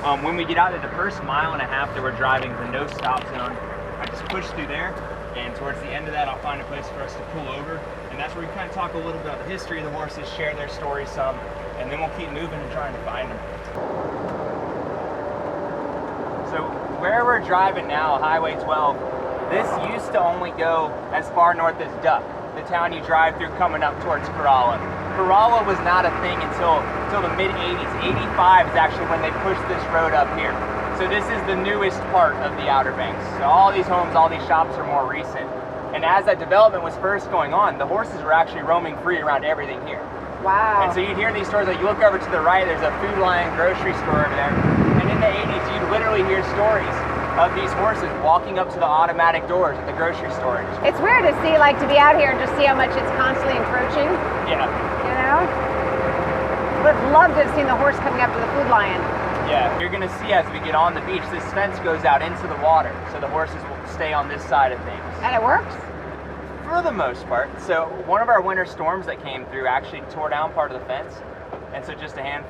When we get out at the first mile and a half that we're driving, the no stop zone, I just push through there, and towards the end of that, I'll find a place for us to pull over, and that's where we kind of talk a little bit about the history of the horses, share their story some, and then we'll keep moving and trying to find them. So where we're driving now, Highway 12, this used to only go as far north as Duck, the town you drive through coming up towards Corolla. Corolla was not a thing until the mid-'80s. 85 is actually when they pushed this road up here. So this is the newest part of the Outer Banks. So all these homes, all these shops are more recent. And as that development was first going on, the horses were actually roaming free around everything here. Wow. And so you'd hear these stories, like you look over to the right, there's a Food Lion grocery store over there. And in the 80s, you'd literally hear stories of these horses walking up to the automatic doors at the grocery store. It's weird to see, like, to be out here and just see how much it's constantly encroaching. Yeah. You know? Would have loved to have seen the horse coming up to the Food Lion. Yeah, you're gonna see as we get on the beach, this fence goes out into the water, so the horses will stay on this side of things. And it works? For the most part. So one of our winter storms that came through actually tore down part of the fence. And so just a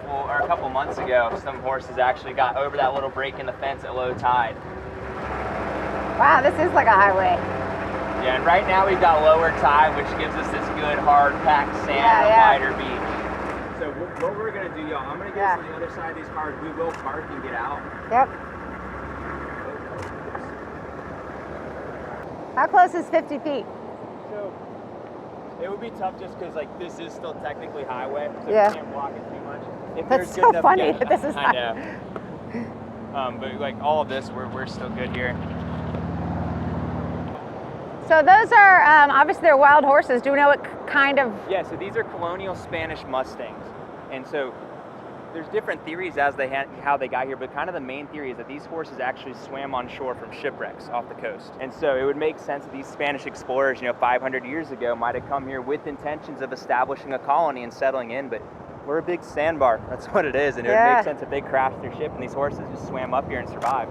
couple months ago, some horses actually got over that little break in the fence at low tide. Wow, this is like a highway. Yeah, and right now we've got lower tide, which gives us this good hard packed sand and a wider beach. So what we're gonna do, y'all, I'm gonna get to the other side of these cars. We will park and get out. Yep. How close is 50 feet? So it would be tough just because like this is still technically highway, so we can't block it too much. If That's so funny that this is I know. But like all of this, we're still good here. So those are, obviously they're wild horses. Do we know what kind of? Yeah, so these are colonial Spanish Mustangs. And so there's different theories as how they got here, but kind of the main theory is that these horses actually swam on shore from shipwrecks off the coast. And so it would make sense that these Spanish explorers, 500 years ago might have come here with intentions of establishing a colony and settling in, but we're a big sandbar. That's what it is. And it would make sense if they crashed their ship and these horses just swam up here and survived.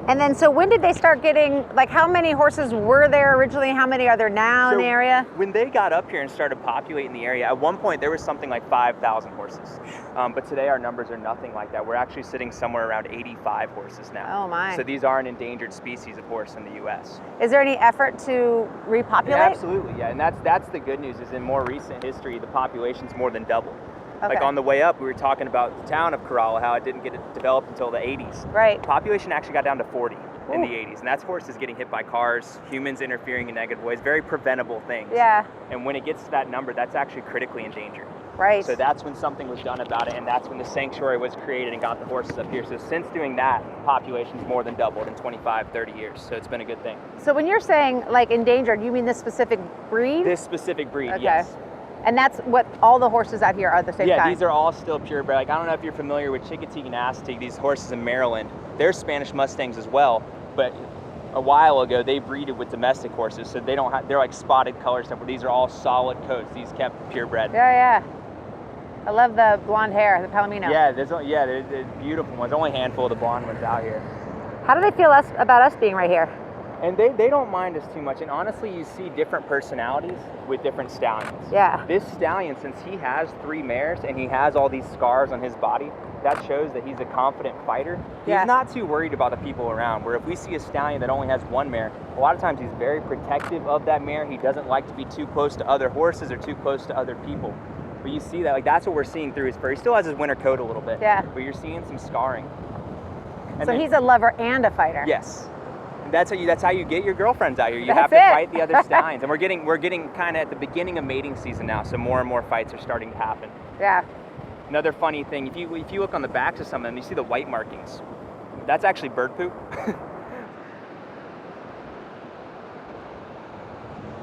And then, so when did they start getting, like, how many horses were there originally? How many are there now in the area? When they got up here and started populating the area, at one point there was something like 5,000 horses. But today our numbers are nothing like that. We're actually sitting somewhere around 85 horses now. Oh my. So these are an endangered species of horse in the U.S. Is there any effort to repopulate? Yeah, absolutely, yeah. And that's the good news, is in more recent history, the population's more than doubled. Okay. Like on the way up, we were talking about the town of Corolla, how it didn't get developed until the 80s. Right. Population actually got down to 40 in the 80s, and that's horses getting hit by cars, humans interfering in negative ways, very preventable things. Yeah. And when it gets to that number, that's actually critically endangered. Right. So that's when something was done about it, and that's when the sanctuary was created and got the horses up here. So since doing that, population's more than doubled in 25, 30 years. So it's been a good thing. So when you're saying like endangered, you mean this specific breed? This specific breed, okay. yes. And that's what all the horses out here are the same kind? Yeah, these are all still purebred. Like, I don't know if you're familiar with Chickatee and Aztec, these horses in Maryland. They're Spanish Mustangs as well, but a while ago they breeded with domestic horses, so they don't have, they're like spotted color stuff, but these are all solid coats. These kept purebred. Yeah. I love the blonde hair, the Palomino. Yeah, they're beautiful ones. Only a handful of the blonde ones out here. How do they feel about us being right here? And they don't mind us too much. And honestly, you see different personalities with different stallions. Yeah. This stallion, since he has 3 mares and he has all these scars on his body, that shows that he's a confident fighter. He's not too worried about the people around, where if we see a stallion that only has 1 mare, a lot of times he's very protective of that mare. He doesn't like to be too close to other horses or too close to other people. But you see that, like, that's what we're seeing through his fur. He still has his winter coat a little bit. Yeah. But you're seeing some scarring. And so he's a lover and a fighter. Yes. That's how you get your girlfriends out here. You have to fight the other stallions, and we're getting kind of at the beginning of mating season now, so more and more fights are starting to happen. Yeah. Another funny thing, if you look on the backs of some of them, you see the white markings. That's actually bird poop.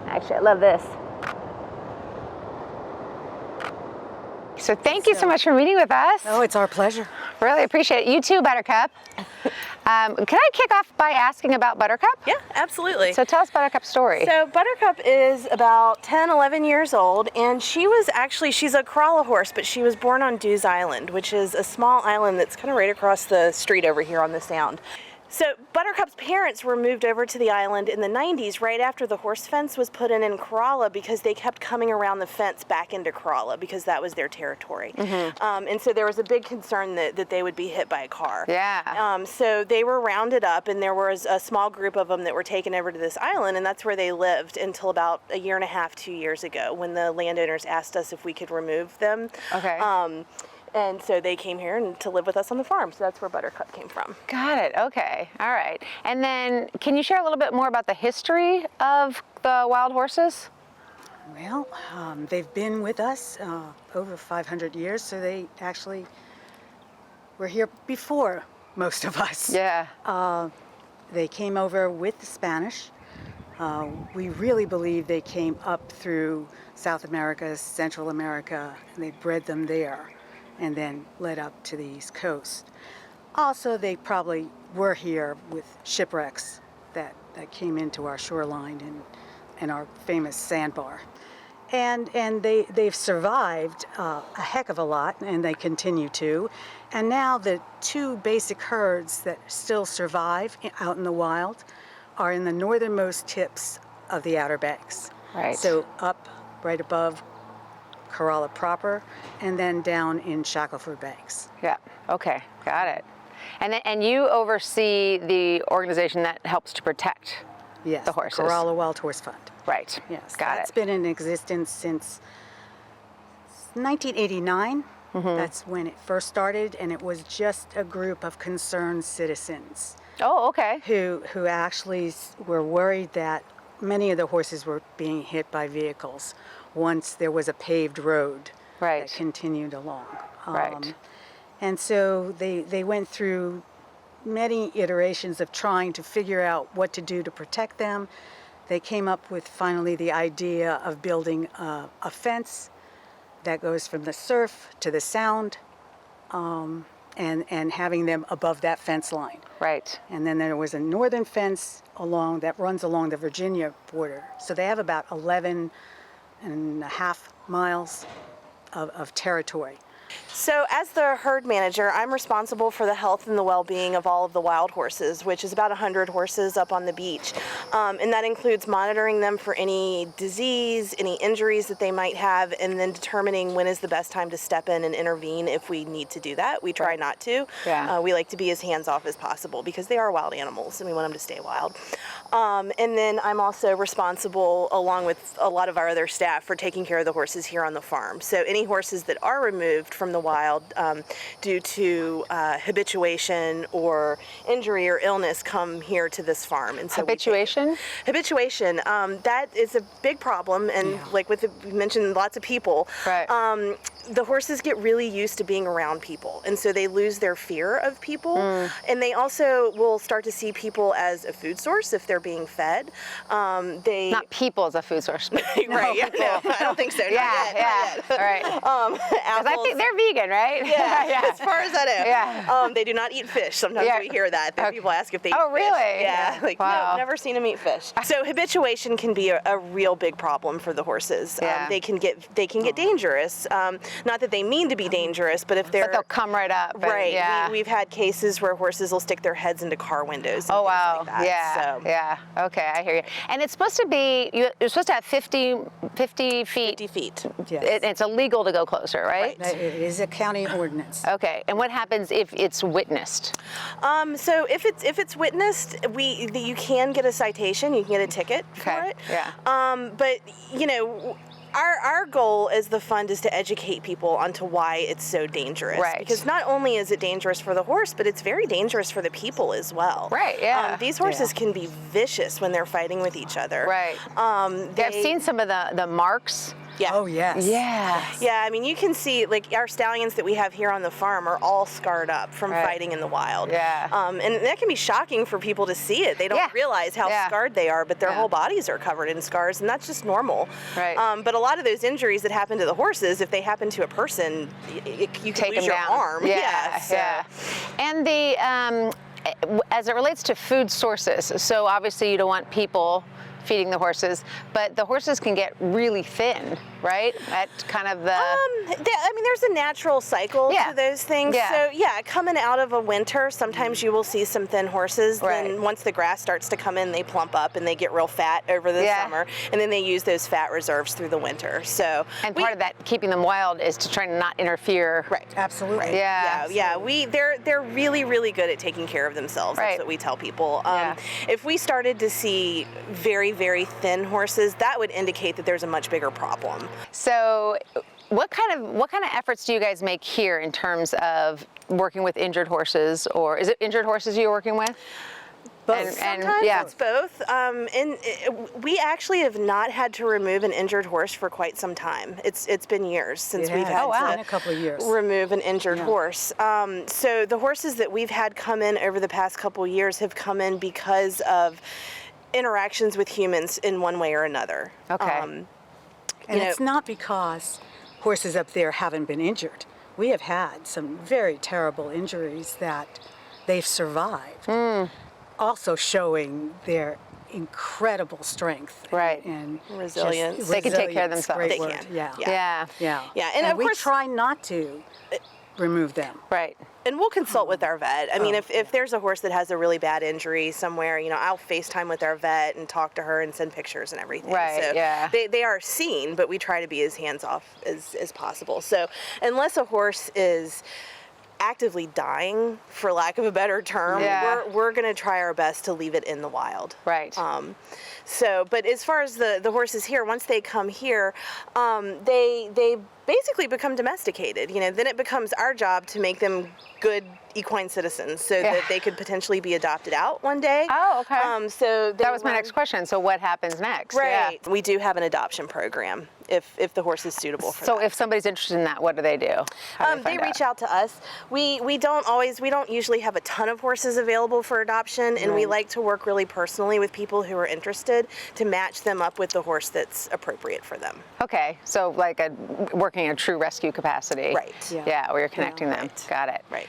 Actually, I love this. So thank you so much for meeting with us. Oh, it's our pleasure. Really appreciate it. You too, Buttercup. Can I kick off by asking about Buttercup? Yeah, absolutely. So tell us Buttercup's story. So Buttercup is about 10, 11 years old, and she's a Corolla horse, but she was born on Dews Island, which is a small island that's kind of right across the street over here on the Sound. So Buttercup's parents were moved over to the island in the 90s, right after the horse fence was put in Corolla, because they kept coming around the fence back into Corolla because that was their territory. And so there was a big concern that they would be hit by a car. Yeah. So they were rounded up, and there was a small group of them that were taken over to this island, and that's where they lived until about a year and a half, 2 years ago, when the landowners asked us if we could remove them. Okay. And so they came here and to live with us on the farm. So that's where Buttercup came from. Got it. Okay. All right. And then can you share a little bit more about the history of the wild horses? Well, they've been with us over 500 years, so they actually were here before most of us. Yeah. They came over with the Spanish. We really believe they came up through South America, Central America, and they bred them there and then led up to the East Coast. Also, they probably were here with shipwrecks that came into our shoreline and our famous sandbar. And they've survived a heck of a lot, and they continue to. And now the two basic herds that still survive out in the wild are in the northernmost tips of the Outer Banks. Right. So up right above Corolla proper, and then down in Shackleford Banks. Yeah. Okay. Got it. And you oversee the organization that helps to protect Yes, the horses. Corolla Wild Horse Fund. Right. Yes, Got that's it. been in existence since 1989. That's when it first started, and it was just a group of concerned citizens Oh, okay. who actually were worried that many of the horses were being hit by vehicles once there was a paved road Right. that continued along. Right. And so they went through many iterations of trying to figure out what to do to protect them. They came up with finally the idea of building a fence that goes from the surf to the sound, and having them above that fence line. Right. And then there was a northern fence that runs along the Virginia border. So they have about 11 and a half miles of territory. So as the herd manager, I'm responsible for the health and the well-being of all of the wild horses, which is about 100 horses up on the beach. And that includes monitoring them for any disease, any injuries that they might have, and then determining when is the best time to step in and intervene if we need to do that. We try not to. Yeah. We like to be as hands-off as possible because they are wild animals and we want them to stay wild. And then I'm also responsible, along with a lot of our other staff, for taking care of the horses here on the farm. So any horses that are removed from the wild due to habituation or injury or illness come here to this farm. And so Habituation? Habituation, that is a big problem, and like we mentioned, lots of people. Right. The horses get really used to being around people, and so they lose their fear of people, and they also will start to see people as a food source if they're being fed. Not people as a food source. But Right, yeah, no, I don't think so. Not yet, not yet. All right. 'Cause I Apples, think they're vegan, right? yeah, as far as I know. Yeah. They do not eat fish. Sometimes Yeah. we hear that. Okay. People ask if they Oh, eat fish. really? Yeah. Like, Wow. no, never seen them eat fish. So habituation can be a real big problem for the horses. Yeah. They can get dangerous. Not that they mean to be dangerous, but if they're... But they'll come right up. and- Right. Yeah. We've had cases where horses will stick their heads into car windows and Oh, things wow. like that. Yeah. So. Yeah. Okay, I hear you. And it's supposed to be, you're supposed to have 50 feet. 50 feet. Yes. It's illegal to go closer, right? Right. It is a county ordinance. Okay. And what happens if it's witnessed? So if it's witnessed, you can get a citation. You can get a ticket for Okay, it. yeah. But our goal as the fund is to educate people onto why it's so dangerous. Right. Because not only is it dangerous for the horse, but it's very dangerous for the people as well. Right, yeah. These horses can be vicious when they're fighting with each other. Right. I've seen some of the marks. Yeah. Oh, yes. Yeah. Yeah, I mean, you can see, like, our stallions that we have here on the farm are all scarred up from Right. fighting in the wild. Yeah. And that can be shocking for people to see it. They don't Yeah. realize how Yeah. scarred they are, but their Yeah. whole bodies are covered in scars, and that's just normal. Right. But a lot of those injuries that happen to the horses, if they happen to a person, you can Take lose them your down. arm. Yeah. So- Yeah. And as it relates to food sources, so obviously you don't want people feeding the horses, but the horses can get really thin, right? At kind of the... I mean, there's a natural cycle Yeah. to those things. Yeah. So yeah, coming out of a winter, sometimes you will see some thin horses. Right. Then once the grass starts to come in, they plump up and they get real fat over the Yeah. summer, and then they use those fat reserves through the winter. So And part of that, keeping them wild, is to try to not interfere. right. Absolutely. Yeah. They're really, really good at taking care of themselves. Right. That's what we tell people. Yeah. If we started to see very, very thin horses, that would indicate that there's a much bigger problem. So what kind of efforts do you guys make here in terms of working with injured horses, or is it injured horses you're working with? Both. And Sometimes yeah. it's both. We actually have not had to remove an injured horse for quite some time. It's been years since It we've has. had Oh, wow. to Been a couple of years. remove an injured Yeah. horse. So the horses that we've had come in over the past couple of years have come in because of interactions with humans in one way or another. Okay. And you know- it's not because horses up there haven't been injured. We have had some very terrible injuries that they've survived. Also showing their incredible strength Right. and Resilience. just They can take care of resilience, themselves. Great They word. can. Yeah. Yeah. Yeah. Yeah, and of we course- try not to remove them. Right. And we'll consult with our vet. I mean, Oh, if there's a horse that has a really bad injury somewhere, I'll FaceTime with our vet and talk to her and send pictures and everything. Right, So yeah. they are seen, but we try to be as hands-off as possible. So unless a horse is actively dying, for lack of a better term, Yeah. we're going to try our best to leave it in the wild. Right. But as far as the horses here, once they come here, they basically become domesticated. Then it becomes our job to make them good equine citizens, so Yeah. that they could potentially be adopted out one day. Oh, okay. So That was my next question. So what happens next? Right. Yeah. We do have an adoption program if the horse is suitable for So that. if somebody's interested in that, what do they do? How do They find reach out to us. We don't usually have a ton of horses available for adoption, and we like to work really personally with people who are interested to match them up with the horse that's appropriate for them. Okay, so like working in a true rescue capacity. Right. Yeah, where you're connecting them. Right. Got it. Right.